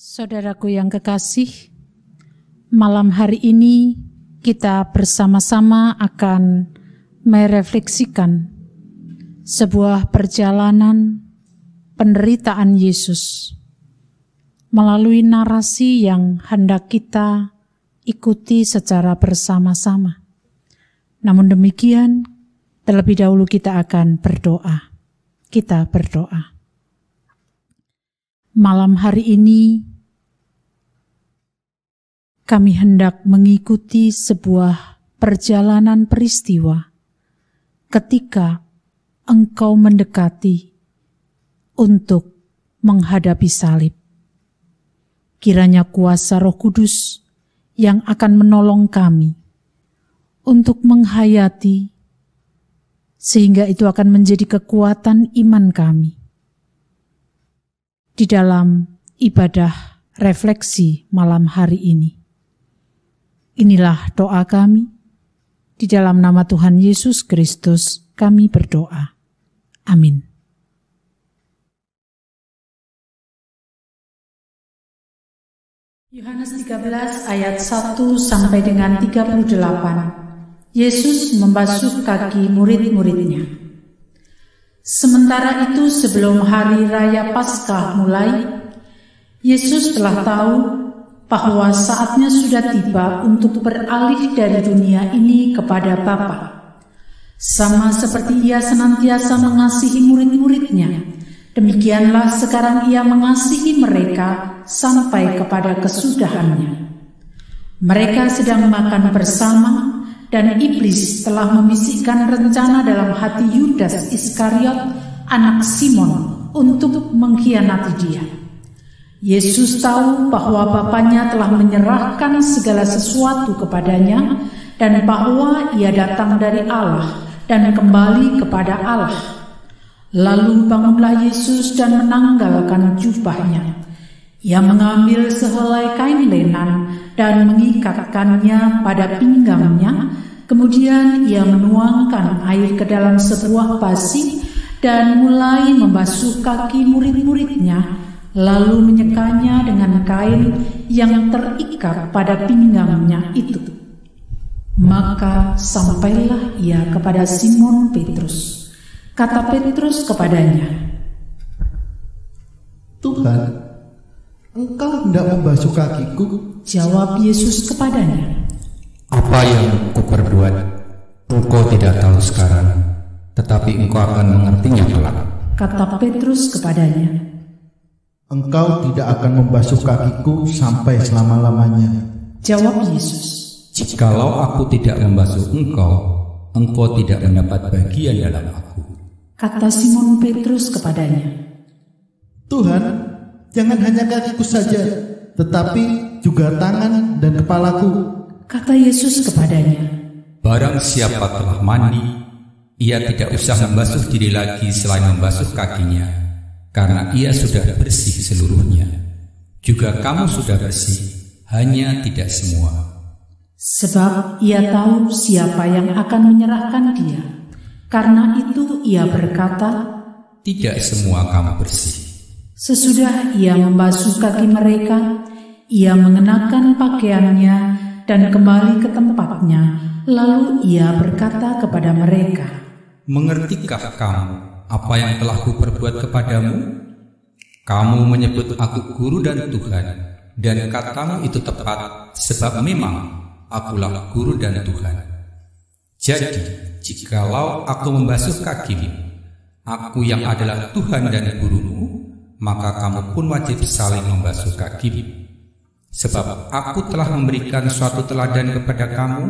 Saudaraku yang kekasih, malam hari ini kita bersama-sama akan merefleksikan sebuah perjalanan penderitaan Yesus melalui narasi yang hendak kita ikuti secara bersama-sama. Namun demikian, terlebih dahulu kita akan berdoa. Kita berdoa. Malam hari ini, kami hendak mengikuti sebuah perjalanan peristiwa ketika Engkau mendekati untuk menghadapi salib. Kiranya kuasa Roh Kudus yang akan menolong kami untuk menghayati, sehingga itu akan menjadi kekuatan iman kami di dalam ibadah refleksi malam hari ini. Inilah doa kami, di dalam nama Tuhan Yesus Kristus kami berdoa. Amin. Yohanes 13 ayat 1 sampai dengan 38. Yesus membasuh kaki murid-muridnya. Sementara itu sebelum hari raya Paskah mulai, Yesus telah tahu bahwa saatnya sudah tiba untuk beralih dari dunia ini kepada Bapa. Sama seperti Ia senantiasa mengasihi murid-muridnya, demikianlah sekarang Ia mengasihi mereka sampai kepada kesudahannya. Mereka sedang makan bersama, dan iblis telah membisikkan rencana dalam hati Yudas Iskariot, anak Simon, untuk mengkhianati Dia. Yesus tahu bahwa Bapanya telah menyerahkan segala sesuatu kepadanya dan bahwa Ia datang dari Allah dan kembali kepada Allah. Lalu bangunlah Yesus dan menanggalkan jubahnya. Ia mengambil sehelai kain lenan dan mengikatkannya pada pinggangnya. Kemudian Ia menuangkan air ke dalam sebuah basi dan mulai membasuh kaki murid-muridnya, lalu menyekanya dengan kain yang terikat pada pinggangnya itu. Maka sampailah Ia kepada Simon Petrus. Kata Petrus kepadanya, "Tuhan, Engkau hendak membasuh kakiku?" Jawab Yesus kepadanya, "Apa yang kuperbuat, engkau tidak tahu sekarang, tetapi engkau akan mengertinya kelak." Kata Petrus kepadanya, "Engkau tidak akan membasuh kakiku sampai selama-lamanya." Jawab Yesus, "Jikalau aku tidak membasuh engkau, engkau tidak mendapat bagian dalam aku." Kata Simon Petrus kepadanya, "Tuhan, jangan hanya kakiku saja, tetapi juga tangan dan kepalaku." Kata Yesus kepadanya, "Barang siapa telah mandi, ia tidak usah membasuh diri lagi selain membasuh kakinya, karena ia sudah bersih seluruhnya. Juga kamu sudah bersih, hanya tidak semua." Sebab Ia tahu siapa yang akan menyerahkan Dia. Karena itu Ia berkata, "Tidak semua kamu bersih." Sesudah Ia membasuh kaki mereka, Ia mengenakan pakaiannya dan kembali ke tempatnya. Lalu Ia berkata kepada mereka, "Mengertikah kamu apa yang telah kuperbuat kepadamu? Kamu menyebut aku guru dan Tuhan, dan katamu itu tepat, sebab memang akulah guru dan Tuhan. Jadi, jikalau aku membasuh kakimu, aku yang adalah Tuhan dan gurumu, maka kamu pun wajib saling membasuh kakimu. Sebab aku telah memberikan suatu teladan kepada kamu,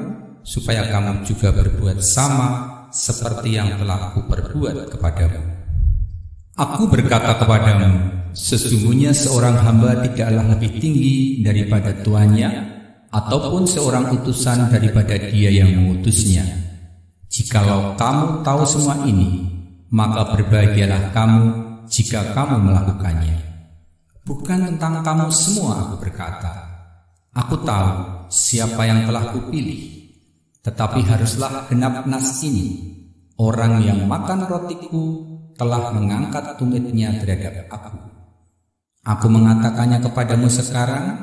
supaya kamu juga berbuat sama seperti yang telah kuperbuat kepadamu. Aku berkata kepadamu, sesungguhnya seorang hamba tidaklah lebih tinggi daripada tuannya, ataupun seorang utusan daripada dia yang mengutusnya. Jikalau kamu tahu semua ini, maka berbahagialah kamu jika kamu melakukannya. Bukan tentang kamu semua aku berkata. Aku tahu siapa yang telah kupilih, tetapi haruslah genap nas ini. Orang yang makan rotiku telah mengangkat tumitnya terhadap aku. Aku mengatakannya kepadamu sekarang,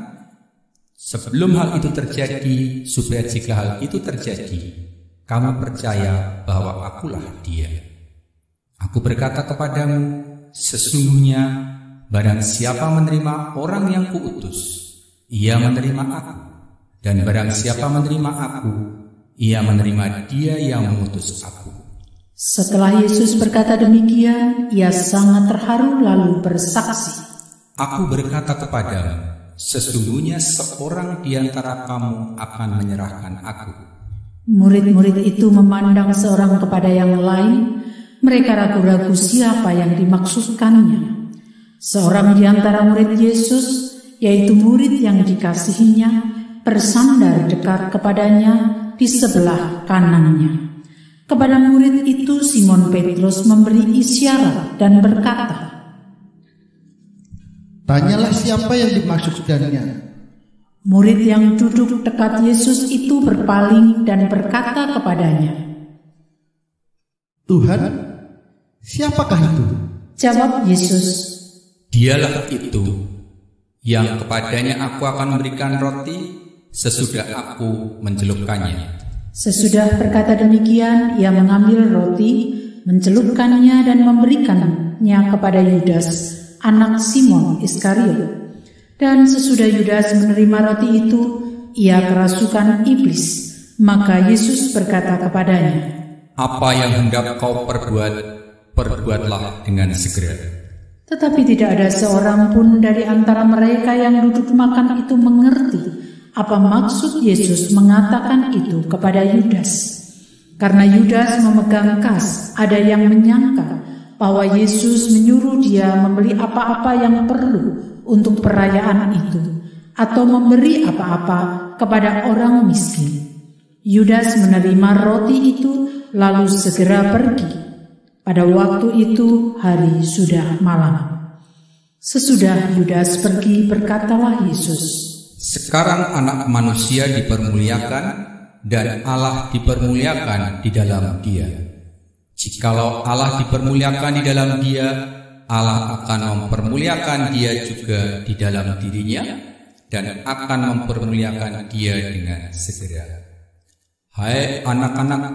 sebelum hal itu terjadi, supaya jika hal itu terjadi, kamu percaya bahwa akulah Dia. Aku berkata kepadamu, sesungguhnya barang siapa menerima orang yang kuutus, ia menerima aku. Dan barang siapa menerima aku, ia menerima Dia yang mengutus aku. Setelah Yesus berkata demikian, ia sangat terharu lalu bersaksi, Aku berkata kepadamu, sesungguhnya seorang di antara kamu akan menyerahkan aku. Murid-murid itu memandang seorang kepada yang lain. Mereka ragu-ragu siapa yang dimaksudkannya. Seorang di antara murid Yesus, yaitu murid yang dikasihinya, bersandar dekat kepadanya di sebelah kanannya. Kepada murid itu Simon Petrus memberi isyarat dan berkata, Tanyalah siapa yang dimaksudkannya. Murid yang duduk dekat Yesus itu berpaling dan berkata kepadanya, Tuhan, siapakah itu? Jawab Yesus, Dialah itu yang kepadanya aku akan memberikan roti sesudah aku mencelupkannya. Sesudah berkata demikian, ia mengambil roti, mencelupkannya dan memberikannya kepada Yudas, anak Simon Iskariot. Dan sesudah Yudas menerima roti itu, ia kerasukan iblis. Maka Yesus berkata kepadanya, Apa yang hendak kau perbuat, perbuatlah dengan segera. tetapi tidak ada seorang pun dari antara mereka yang duduk makan itu mengerti apa maksud Yesus mengatakan itu kepada Yudas. Karena Yudas memegang kas, ada yang menyangka bahwa Yesus menyuruh dia membeli apa-apa yang perlu untuk perayaan itu, atau memberi apa-apa kepada orang miskin. Yudas menerima roti itu, lalu segera pergi. Pada waktu itu hari sudah malam. Sesudah Yudas pergi, berkatalah Yesus, Sekarang anak manusia dipermuliakan, dan Allah dipermuliakan di dalam Dia. Jikalau Allah dipermuliakan di dalam Dia, Allah akan mempermuliakan Dia juga di dalam dirinya, dan akan mempermuliakan Dia dengan segera. Hai anak-anakku,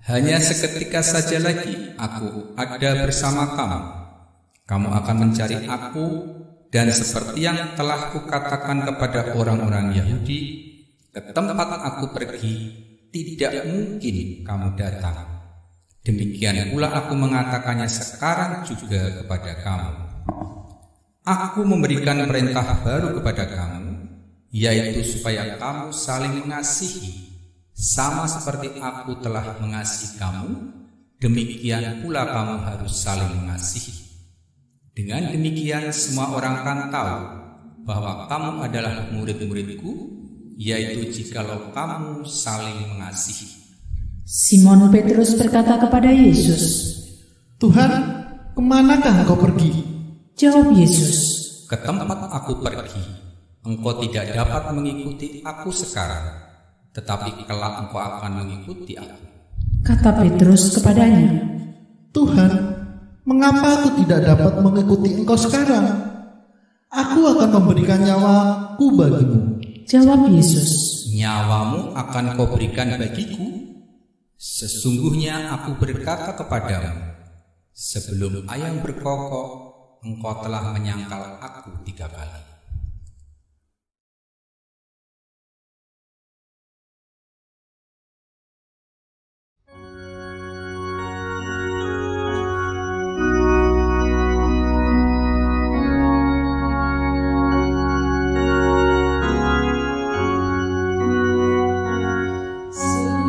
hanya seketika saja lagi aku ada bersama kamu. Kamu akan mencari aku, dan seperti yang telah kukatakan kepada orang-orang Yahudi, ke tempat aku pergi, tidak mungkin kamu datang. Demikian pula aku mengatakannya sekarang juga kepada kamu. Aku memberikan perintah baru kepada kamu, yaitu supaya kamu saling mengasihi. Sama seperti aku telah mengasihi kamu, demikian pula kamu harus saling mengasihi. Dengan demikian semua orang akan tahu bahwa kamu adalah murid-muridku, yaitu jikalau kamu saling mengasihi. Simon Petrus berkata kepada Yesus, Tuhan, kemanakah engkau pergi? Jawab Yesus, Ke tempat aku pergi, engkau tidak dapat mengikuti aku sekarang, tetapi kelak engkau akan mengikuti aku. Kata Petrus kepadanya, Tuhan, mengapa aku tidak dapat mengikuti engkau sekarang? Aku akan memberikan nyawaku bagimu. Jawab Yesus, Nyawamu akan kau berikan bagiku? Sesungguhnya aku berkata kepadamu, sebelum ayam berkokok, engkau telah menyangkal aku 3 kali. So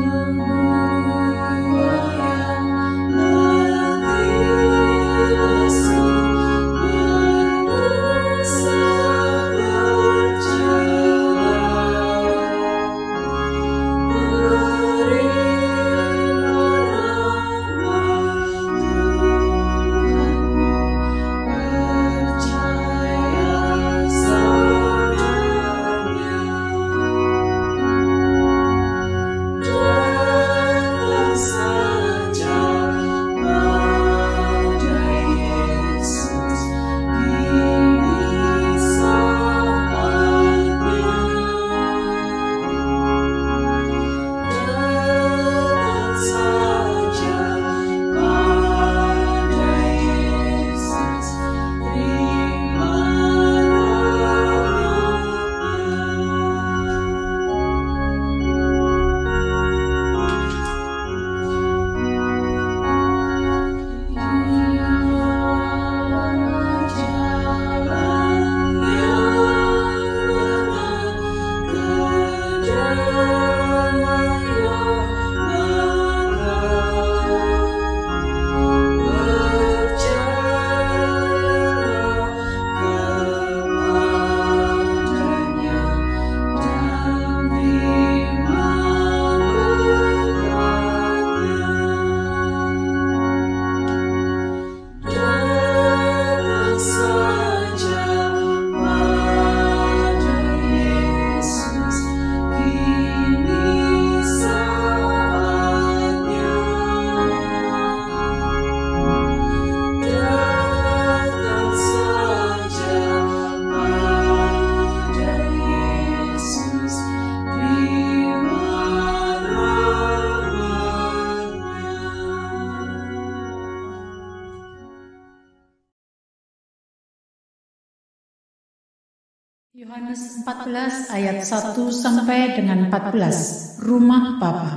Yohanes 14 ayat 1 sampai dengan 14. Rumah Bapa.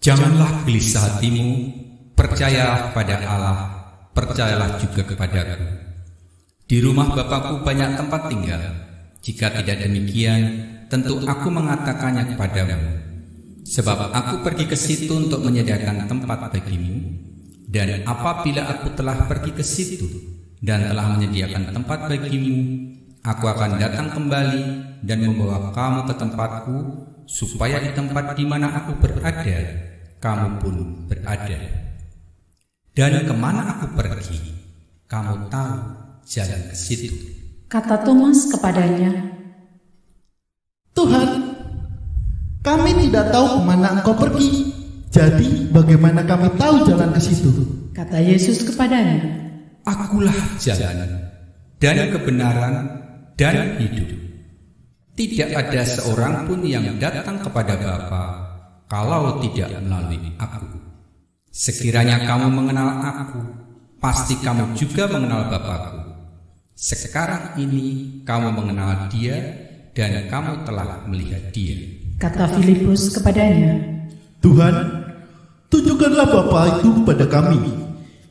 Janganlah gelisah hatimu, percayalah pada Allah, percayalah juga kepadaku. Di rumah Bapakku banyak tempat tinggal. Jika tidak demikian, tentu aku mengatakannya kepadamu. Sebab aku pergi ke situ untuk menyediakan tempat bagimu. Dan apabila aku telah pergi ke situ dan telah menyediakan tempat bagimu, aku akan datang kembali dan membawa kamu ke tempatku, supaya di tempat di mana aku berada, kamu pun berada. Dan kemana aku pergi, kamu tahu jalan ke situ. Kata Thomas kepadanya, Tuhan, kami tidak tahu kemana Engkau pergi. Jadi bagaimana kami tahu jalan ke situ? Kata Yesus kepadanya, Akulah jalan dan kebenaran dan hidup. Tidak ada seorang pun yang datang kepada Bapa kalau tidak melalui aku. Sekiranya kamu mengenal aku, pasti kamu juga mengenal Bapakku. Sekarang ini kamu mengenal Dia dan kamu telah melihat Dia. Kata Filipus kepadanya, Tuhan, tunjukkanlah Bapa itu kepada kami.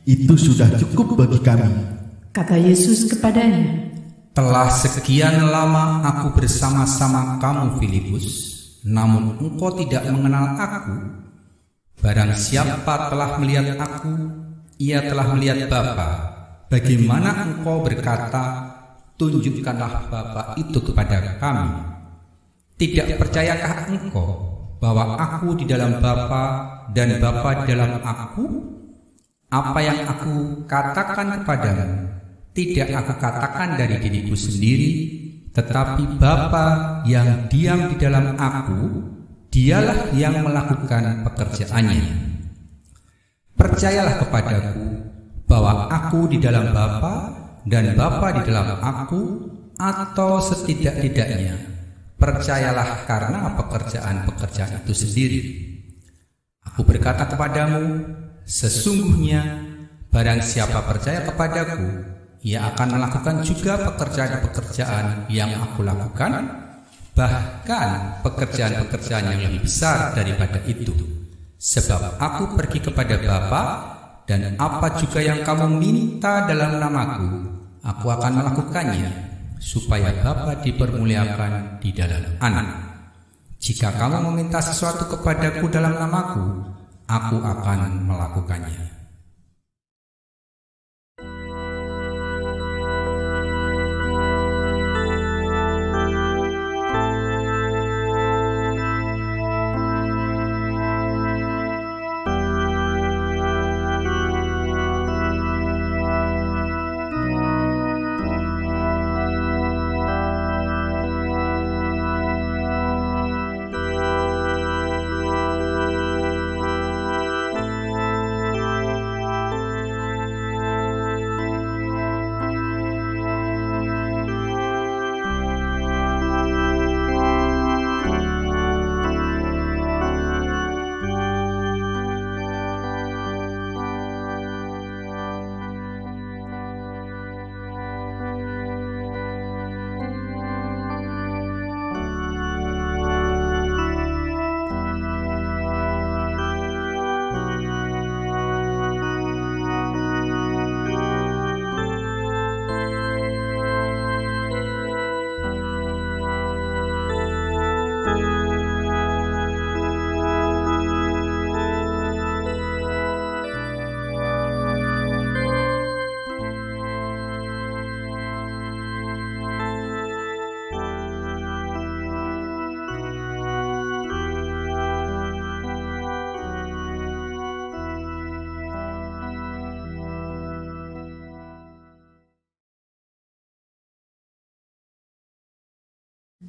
Itu sudah cukup bagi kami. Kata Yesus kepadanya, Telah sekian lama aku bersama-sama kamu, Filipus, namun engkau tidak mengenal aku. Barang siapa telah melihat aku, ia telah melihat Bapa. Bagaimana engkau berkata, tunjukkanlah Bapa itu kepada kami? Tidak percayakah engkau bahwa aku di dalam Bapa dan Bapa di dalam aku? Apa yang aku katakan kepadamu, tidak aku katakan dari diriku sendiri, tetapi Bapa yang diam di dalam aku, Dialah yang melakukan pekerjaannya. Percayalah kepadaku bahwa aku di dalam Bapa dan Bapa di dalam aku, atau setidak-tidaknya percayalah karena pekerjaan-pekerjaan itu sendiri. Aku berkata kepadamu, sesungguhnya barang siapa percaya kepadaku, ia akan melakukan juga pekerjaan-pekerjaan yang aku lakukan, bahkan pekerjaan-pekerjaan yang lebih besar daripada itu. Sebab aku pergi kepada Bapa, dan apa juga yang kamu minta dalam namaku, aku akan melakukannya, supaya Bapa dipermuliakan di dalam Anak. Jika kamu meminta sesuatu kepadaku dalam namaku, aku akan melakukannya.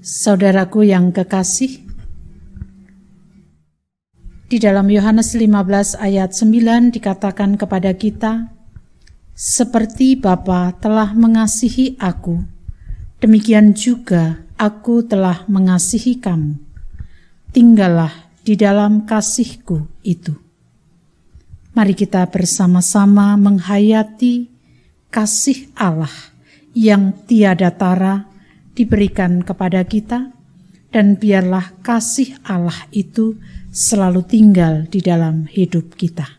Saudaraku yang kekasih, di dalam Yohanes 15 ayat 9 dikatakan kepada kita, seperti Bapa telah mengasihi aku, demikian juga aku telah mengasihi kamu. Tinggallah di dalam kasihku itu. Mari kita bersama-sama menghayati kasih Allah yang tiada tara diberikan kepada kita, dan biarlah kasih Allah itu selalu tinggal di dalam hidup kita.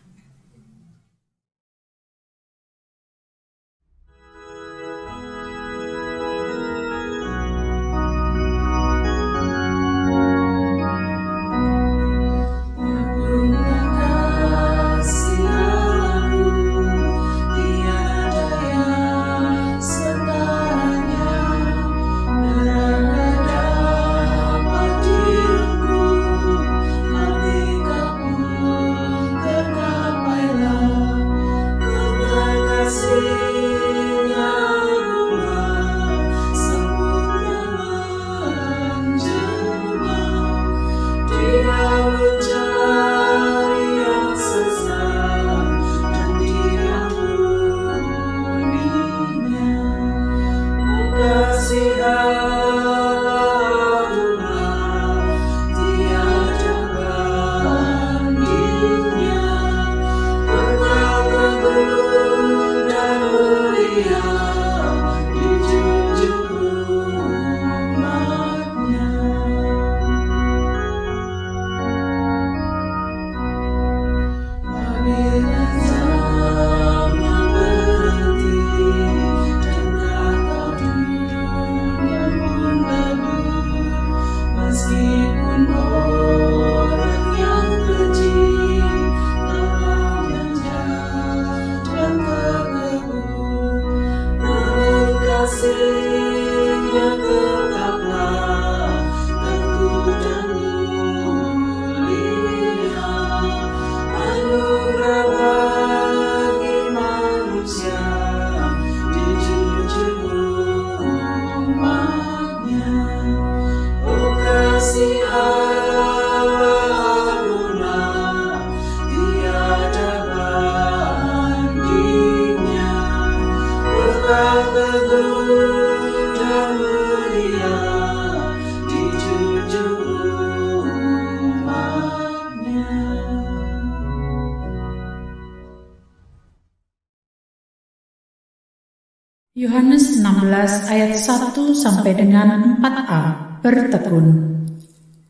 Yohanes 16 ayat 1 sampai dengan 4a bertekun.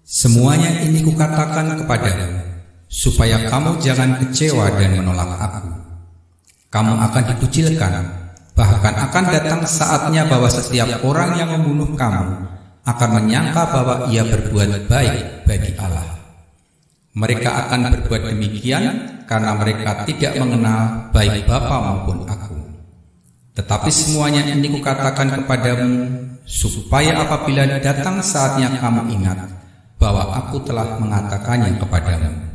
Semuanya ini kukatakan kepadamu, supaya kamu jangan kecewa dan menolak aku. Kamu akan dikucilkan, bahkan akan datang saatnya bahwa setiap orang yang membunuh kamu akan menyangka bahwa ia berbuat baik bagi Allah. Mereka akan berbuat demikian karena mereka tidak mengenal baik Bapa maupun aku. Tetapi semuanya ini kukatakan kepadamu, supaya apabila datang saatnya kamu ingat bahwa aku telah mengatakannya kepadamu.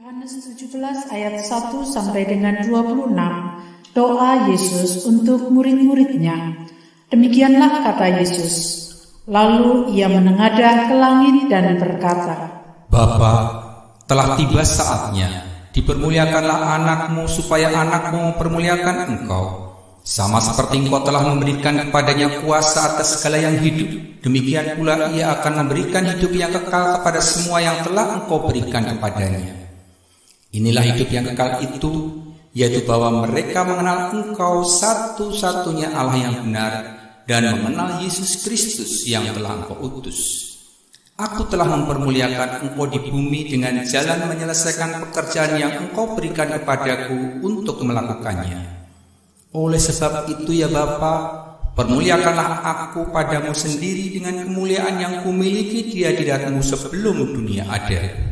Yohanes 17 ayat 1 sampai dengan 26, doa Yesus untuk murid-muridnya. Demikianlah kata Yesus. Lalu ia menengadah ke langit dan berkata, Bapa, telah tiba saatnya, dipermuliakanlah anakmu supaya anakmu mempermuliakan engkau. Sama seperti engkau telah memberikan kepadanya kuasa atas segala yang hidup, demikian pula ia akan memberikan hidup yang kekal kepada semua yang telah engkau berikan kepadanya. Inilah hidup yang kekal itu, yaitu bahwa mereka mengenal engkau satu-satunya Allah yang benar dan mengenal Yesus Kristus yang telah engkau utus. Aku telah mempermuliakan engkau di bumi dengan jalan menyelesaikan pekerjaan yang engkau berikan kepadaku untuk melakukannya. Oleh sebab itu ya Bapa, permuliakanlah aku padamu sendiri dengan kemuliaan yang kumiliki di hadiratmu sebelum dunia ada.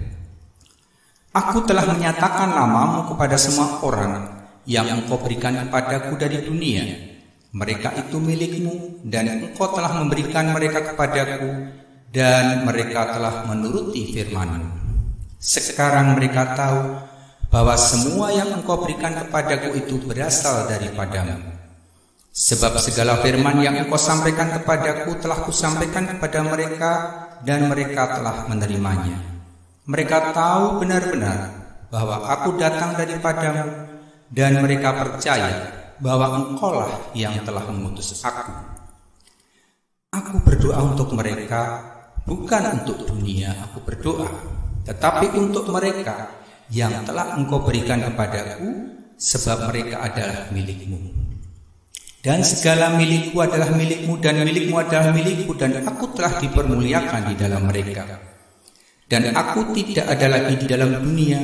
Aku telah menyatakan namamu kepada semua orang yang engkau berikan kepadaku dari dunia. Mereka itu milikmu dan engkau telah memberikan mereka kepadaku dan mereka telah menuruti firman-Mu. Sekarang mereka tahu bahwa semua yang engkau berikan kepadaku itu berasal daripadamu. Sebab segala firman yang engkau sampaikan kepadaku telah kusampaikan kepada mereka dan mereka telah menerimanya. Mereka tahu benar-benar bahwa aku datang daripadamu dan mereka percaya bahwa engkaulah yang telah mengutus aku. Aku berdoa untuk mereka, bukan untuk dunia aku berdoa, tetapi untuk mereka yang telah engkau berikan kepadaku, sebab mereka adalah milikmu. Dan segala milikku adalah milikmu dan milikmu adalah milikku, dan aku telah dipermuliakan di dalam mereka. Dan aku tidak ada lagi di dalam dunia,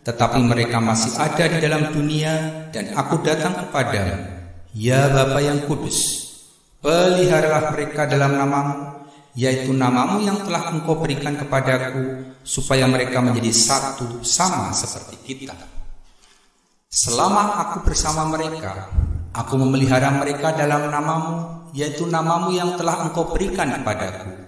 tetapi mereka masih ada di dalam dunia, dan aku datang kepadamu. Ya Bapa yang kudus, peliharalah mereka dalam namamu, yaitu namamu yang telah engkau berikan kepadaku, supaya mereka menjadi satu sama seperti kita. Selama aku bersama mereka, aku memelihara mereka dalam namamu, yaitu namamu yang telah engkau berikan kepadaku.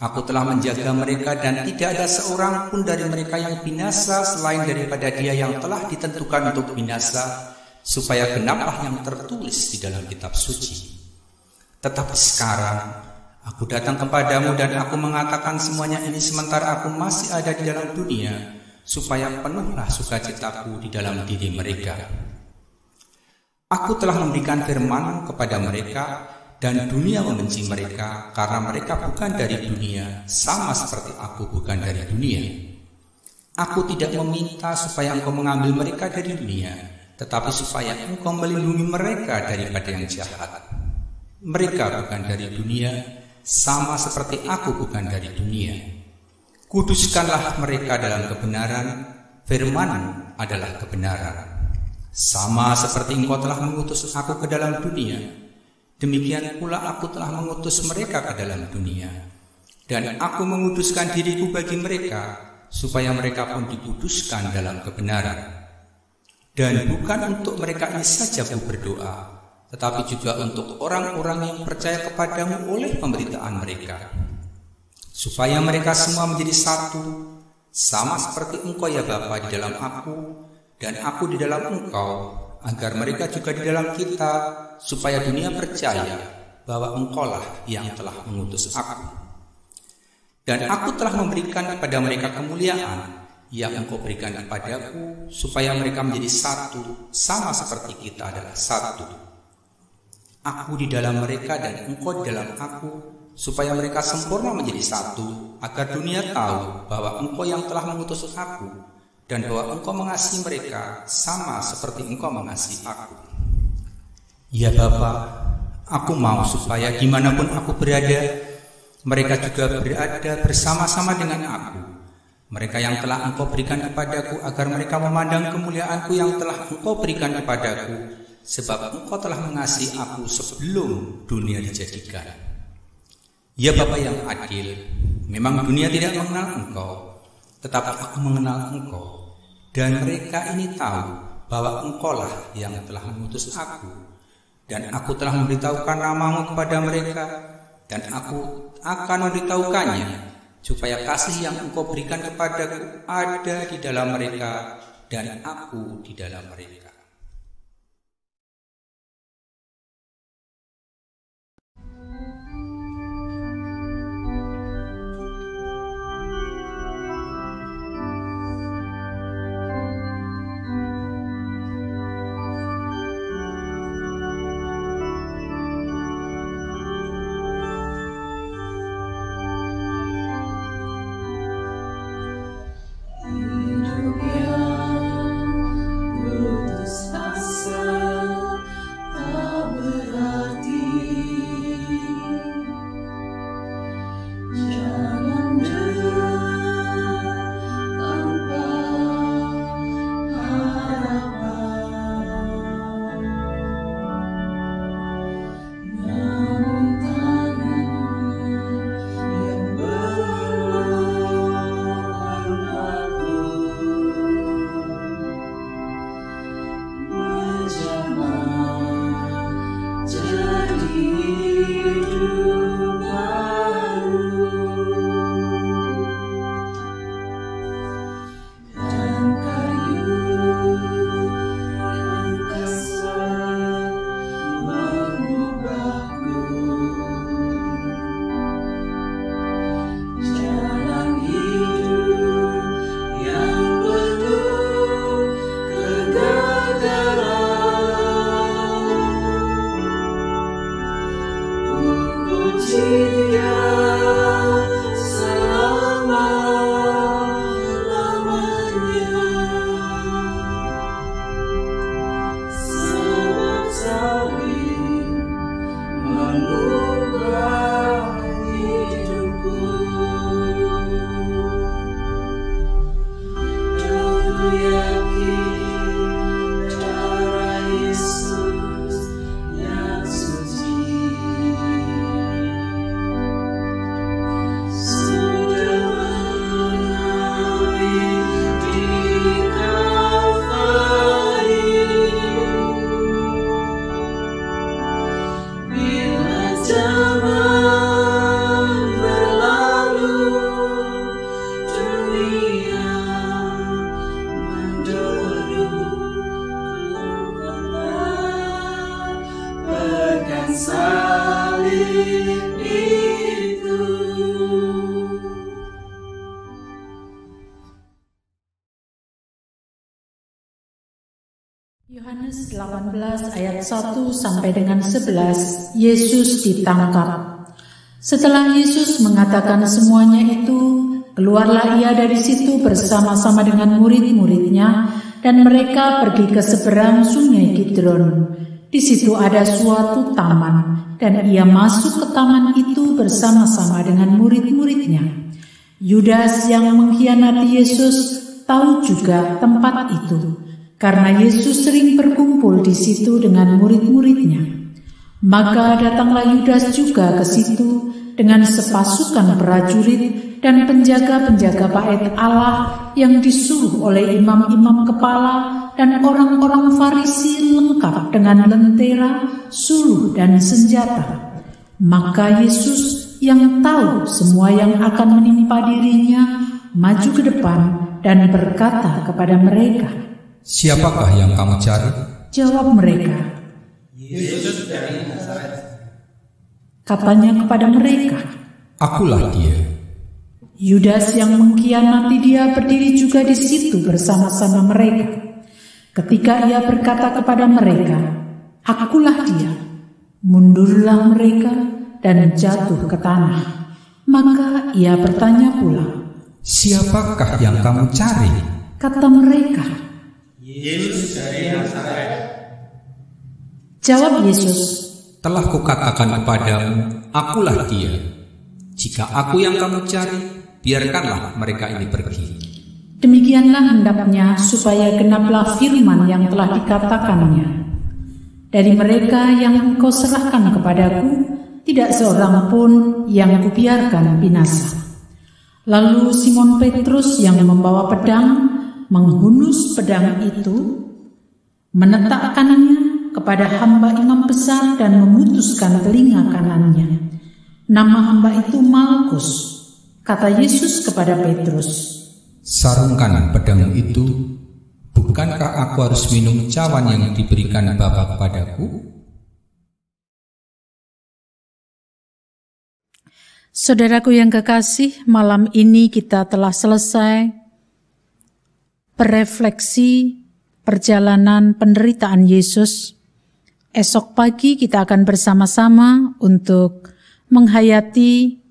Aku telah menjaga mereka dan tidak ada seorang pun dari mereka yang binasa selain daripada dia yang telah ditentukan untuk binasa, supaya genaplah yang tertulis di dalam kitab suci. Tetapi sekarang aku datang kepadamu dan aku mengatakan semuanya ini sementara aku masih ada di dalam dunia, supaya penuhlah sukacitaku di dalam diri mereka. Aku telah memberikan firman kepada mereka, dan dunia membenci mereka karena mereka bukan dari dunia, sama seperti aku bukan dari dunia. Aku tidak meminta supaya engkau mengambil mereka dari dunia, tetapi supaya engkau melindungi mereka daripada yang jahat. Mereka bukan dari dunia, sama seperti aku bukan dari dunia. Kuduskanlah mereka dalam kebenaran, firman adalah kebenaran. Sama seperti Engkau telah mengutus aku ke dalam dunia, demikian pula aku telah mengutus mereka ke dalam dunia. Dan aku menguduskan diriku bagi mereka, supaya mereka pun dikuduskan dalam kebenaran. Dan bukan untuk mereka ini saja aku berdoa, tetapi juga untuk orang-orang yang percaya kepadamu oleh pemberitaan mereka, supaya mereka semua menjadi satu, sama seperti Engkau ya Bapa di dalam aku, dan aku di dalam Engkau, agar mereka juga di dalam kita, supaya dunia percaya bahwa Engkaulah yang telah mengutus aku. Dan aku telah memberikan kepada mereka kemuliaan yang Engkau berikan kepadaku, supaya mereka menjadi satu, sama seperti kita adalah satu. Aku di dalam mereka dan Engkau di dalam aku, supaya mereka sempurna menjadi satu, agar dunia tahu bahwa Engkau yang telah mengutus aku, dan bahwa Engkau mengasihi mereka sama seperti Engkau mengasihi aku. Ya Bapa, aku mau supaya dimanapun aku berada, mereka juga berada bersama-sama dengan aku. Mereka yang telah Engkau berikan kepadaku, agar mereka memandang kemuliaanku yang telah Engkau berikan kepadaku, sebab Engkau telah mengasihi aku sebelum dunia dijadikan. Ya Bapa yang adil, memang dunia tidak mengenal Engkau, tetapi aku mengenal Engkau, dan mereka ini tahu bahwa Engkaulah yang telah mengutus aku, dan aku telah memberitahukan namamu kepada mereka, dan aku akan memberitahukannya, supaya kasih yang Engkau berikan kepadaku ada di dalam mereka, dan aku di dalam mereka. Yohanes 18 ayat 1 sampai dengan 11, Yesus ditangkap. Setelah Yesus mengatakan semuanya itu, keluarlah ia dari situ bersama-sama dengan murid-muridnya, dan mereka pergi ke seberang sungai Kidron. Di situ ada suatu taman, dan ia masuk ke taman itu bersama-sama dengan murid-muridnya. Yudas yang mengkhianati Yesus tahu juga tempat itu, karena Yesus sering berkumpul di situ dengan murid-muridnya. Maka datanglah Yudas juga ke situ dengan sepasukan prajurit dan penjaga-penjaga bait Allah yang disuruh oleh imam-imam kepala dan orang-orang Farisi lengkap dengan lentera, suluh dan senjata. Maka Yesus yang tahu semua yang akan menimpa dirinya maju ke depan dan berkata kepada mereka, "Siapakah yang kamu cari?" Jawab mereka, "Yesus dari Nazaret." Katanya kepada mereka, "Akulah dia." Yudas yang mengkhianati dia berdiri juga di situ bersama-sama mereka. Ketika ia berkata kepada mereka, "Akulah dia," mundurlah mereka dan jatuh ke tanah. Maka ia bertanya pula, "Siapakah yang kamu cari?" Kata mereka, "Yesus dari Nazaret." Jawab Yesus, "Telah kukatakan kepadamu, akulah dia. Jika aku yang kamu cari, biarkanlah mereka ini pergi." Demikianlah hendaknya supaya genaplah firman yang telah dikatakannya, "Dari mereka yang engkau serahkan kepadaku, tidak seorang pun yang kubiarkan binasa." Lalu Simon Petrus yang membawa pedang menghunus pedang itu, menetak kanannya kepada hamba imam besar dan memutuskan telinga kanannya. Nama hamba itu Malkus. Kata Yesus kepada Petrus, "Sarungkan pedangmu itu. Bukankah aku harus minum cawan yang diberikan Bapa kepadaku?" Saudaraku yang kekasih, malam ini kita telah selesai berefleksi perjalanan penderitaan Yesus. Esok pagi kita akan bersama-sama untuk menghayati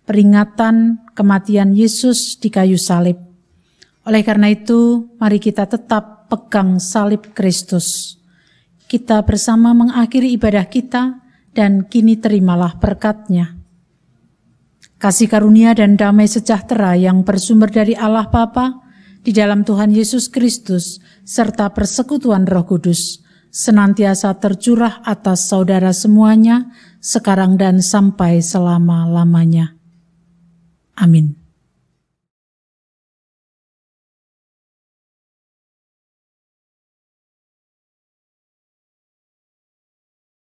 peringatan kematian Yesus di kayu salib. Oleh karena itu, mari kita tetap pegang salib Kristus. Kita bersama mengakhiri ibadah kita dan kini terimalah berkat-Nya. Kasih karunia dan damai sejahtera yang bersumber dari Allah Bapa, di dalam Tuhan Yesus Kristus, serta persekutuan Roh Kudus, senantiasa tercurah atas saudara semuanya, sekarang dan sampai selama-lamanya. Amin.